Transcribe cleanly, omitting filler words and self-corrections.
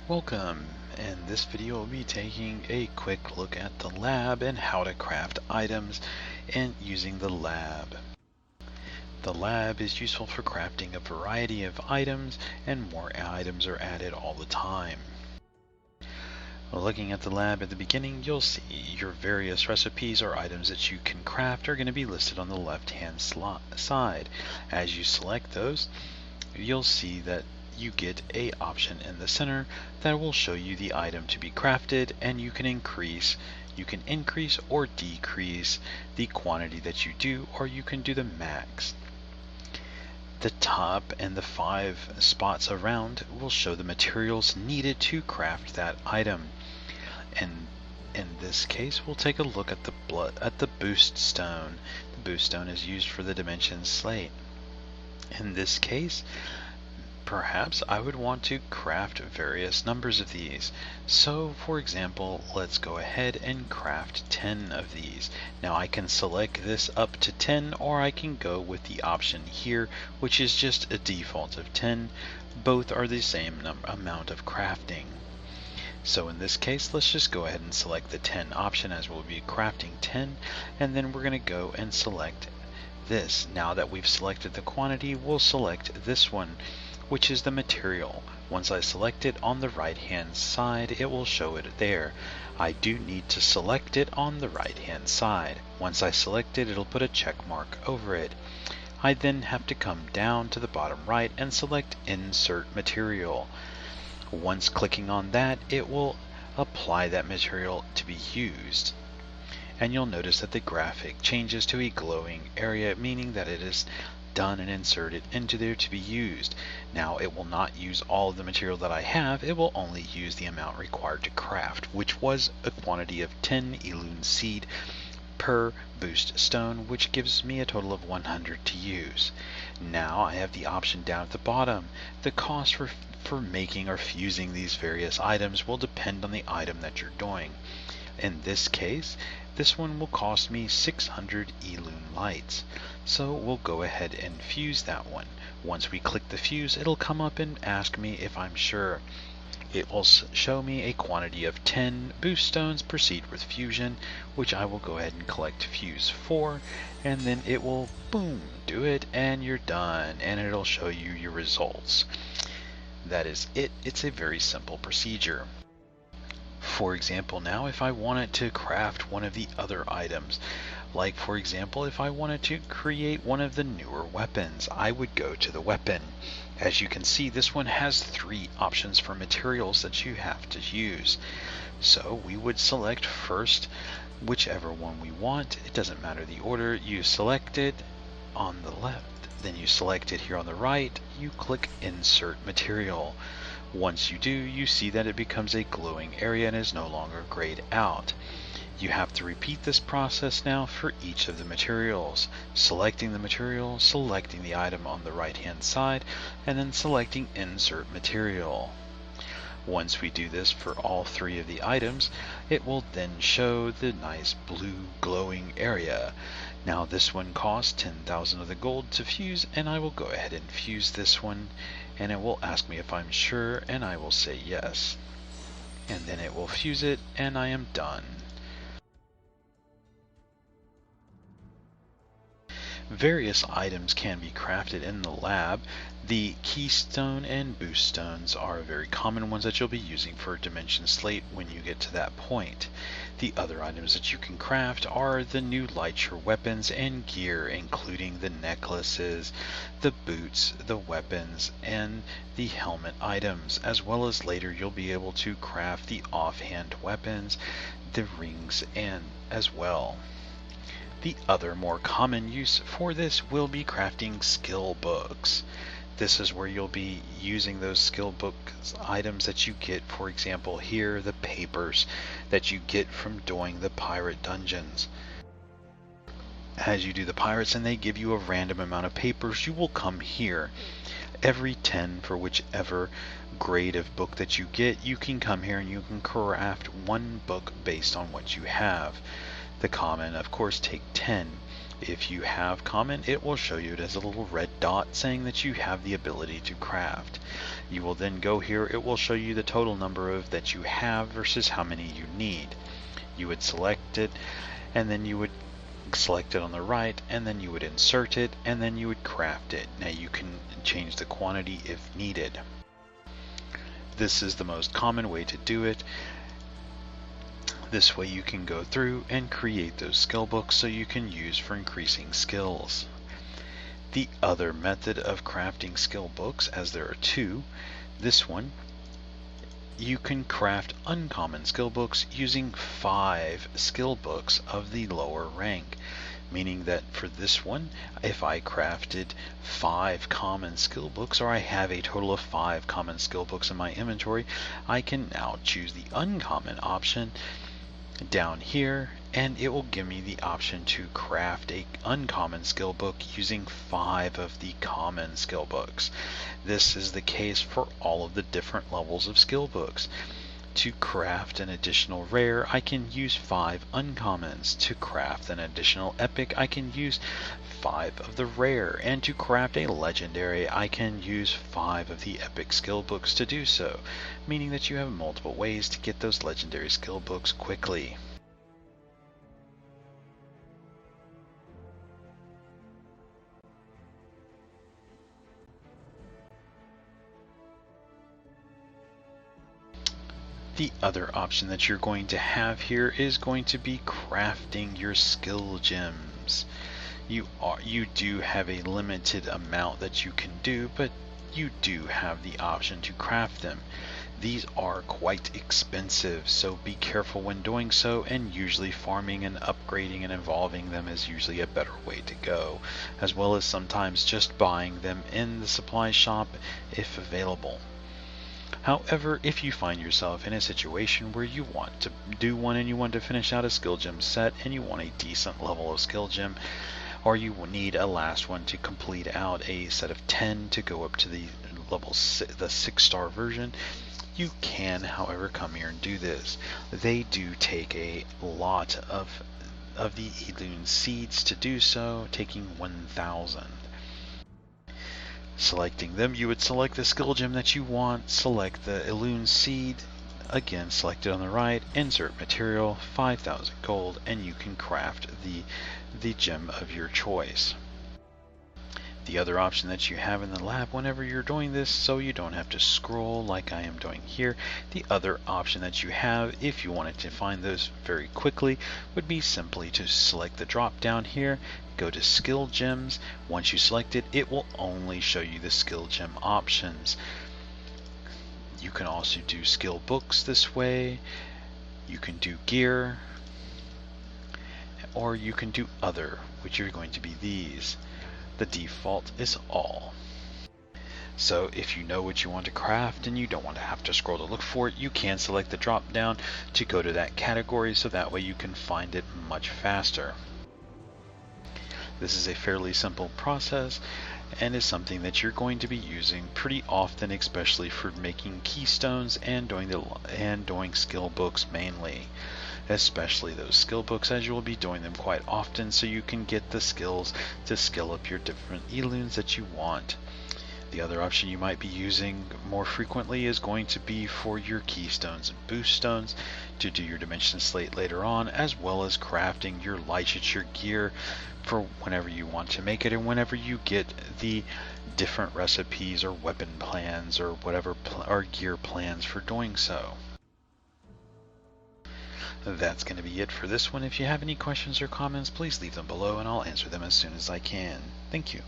Welcome! In this video we'll be taking a quick look at the lab and how to craft items and using the lab. The lab is useful for crafting a variety of items, and more items are added all the time. Looking at the lab at the beginning, you'll see your various recipes or items that you can craft are going to be listed on the left hand side. As you select those, you'll see that you get a option in the center that will show you the item to be crafted, and you can increase or decrease the quantity that you do, or you can do the max. The top and the 5 spots around will show the materials needed to craft that item. And in this case, we'll take a look at the boost stone. The boost stone is used for the dimension slate. In this case, perhaps I would want to craft various numbers of these. So, for example, let's go ahead and craft 10 of these. Now I can select this up to 10, or I can go with the option here, which is just a default of 10. Both are the same amount of crafting. So in this case, let's just go ahead and select the 10 option, as we'll be crafting 10, and then we're going to go and select this. Now that we've selected the quantity, we'll select this one, which is the material. Once I select it on the right hand side, it will show it there. I do need to select it on the right hand side. Once I select it, it'll put a check mark over it. I then have to come down to the bottom right and select Insert Material. Once clicking on that, it will apply that material to be used. And you'll notice that the graphic changes to a glowing area, meaning that it is done and inserted into there to be used. Now it will not use all of the material that I have, it will only use the amount required to craft, which was a quantity of 10 Elune seed per boost stone, which gives me a total of 100 to use. Now I have the option down at the bottom. The cost for making or fusing these various items will depend on the item that you're doing. In this case, this one will cost me 600 Elune lights. So we'll go ahead and fuse that one. Once we click the fuse, it'll come up and ask me if I'm sure. It will show me a quantity of 10 boost stones. Proceed with fusion, which I will go ahead and collect fuse 4, and then it will boom, do it, and you're done, and it'll show you your results. That is it. It's a very simple procedure. For example, now if I wanted to craft one of the other items, like for example if I wanted to create one of the newer weapons, I would go to the weapon. As you can see, this one has 3 options for materials that you have to use. So we would select first whichever one we want. It doesn't matter the order. You select it on the left, then you select it here on the right, you click Insert Material. Once you do, you see that it becomes a glowing area and is no longer grayed out. You have to repeat this process now for each of the materials. Selecting the material, selecting the item on the right hand side, and then selecting Insert Material. Once we do this for all 3 of the items, it will then show the nice blue glowing area. Now this one costs 10,000 of the gold to fuse, and I will go ahead and fuse this one, and it will ask me if I'm sure, and I will say yes. And then it will fuse it, and I am done. Various items can be crafted in the lab. The keystone and boost stones are very common ones that you'll be using for dimension slate when you get to that point. The other items that you can craft are the new lighter weapons and gear, including the necklaces, the boots, the weapons, and the helmet items, as well as later you'll be able to craft the offhand weapons, the rings, and as well. The other more common use for this will be crafting skill books. This is where you'll be using those skill book items that you get, for example here, the papers that you get from doing the pirate dungeons. As you do the pirates and they give you a random amount of papers, you will come here. Every 10 for whichever grade of book that you get, you can come here and you can craft 1 book based on what you have. The common, of course, take 10. If you have common, it will show you it as a little red dot saying that you have the ability to craft. You will then go here, it will show you the total number of that you have versus how many you need. You would select it, and then you would select it on the right, and then you would insert it, and then you would craft it. Now you can change the quantity if needed. This is the most common way to do it. This way you can go through and create those skill books so you can use for increasing skills. The other method of crafting skill books, as there are two, this one, you can craft uncommon skill books using 5 skill books of the lower rank. Meaning that for this one, if I crafted 5 common skill books, or I have a total of 5 common skill books in my inventory, I can now choose the uncommon option down here, and it will give me the option to craft a uncommon skill book using 5 of the common skill books. This is the case for all of the different levels of skill books. To craft an additional rare, I can use 5 uncommons. To craft an additional epic, I can use 5 of the rare. And to craft a legendary, I can use 5 of the epic skill books to do so, meaning that you have multiple ways to get those legendary skill books quickly. The other option that you're going to have here is going to be crafting your skill gems. You do have a limited amount that you can do, but you do have the option to craft them. These are quite expensive, so be careful when doing so, and usually farming and upgrading and evolving them is usually a better way to go, as well as sometimes just buying them in the supply shop if available. However, if you find yourself in a situation where you want to do one and you want to finish out a skill gem set and you want a decent level of skill gem, or you need a last one to complete out a set of 10 to go up to the level the 6-star version, you can, however, come here and do this. They do take a lot of the Elune seeds to do so, taking 1,000. Selecting them, you would select the skill gem that you want, select the Elune seed, again select it on the right, insert material, 5,000 gold, and you can craft the gem of your choice. The other option that you have in the lab whenever you're doing this, so you don't have to scroll like I am doing here, the other option that you have if you wanted to find those very quickly would be simply to select the drop down here, go to skill gems. Once you select it, it will only show you the skill gem options. You can also do skill books this way, you can do gear, or you can do other, which are going to be these. The default is all. So if you know what you want to craft and you don't want to have to scroll to look for it, you can select the drop down to go to that category, so that way you can find it much faster. This is a fairly simple process and is something that you're going to be using pretty often, especially for making keystones and doing skill books mainly. Especially those skill books, as you will be doing them quite often, so you can get the skills to skill up your different Elunes that you want. The other option you might be using more frequently is going to be for your keystones and boost stones to do your dimension slate later on, as well as crafting your licensure gear for whenever you want to make it, and whenever you get the different recipes or weapon plans or whatever or gear plans for doing so. That's going to be it for this one. If you have any questions or comments, please leave them below and I'll answer them as soon as I can. Thank you.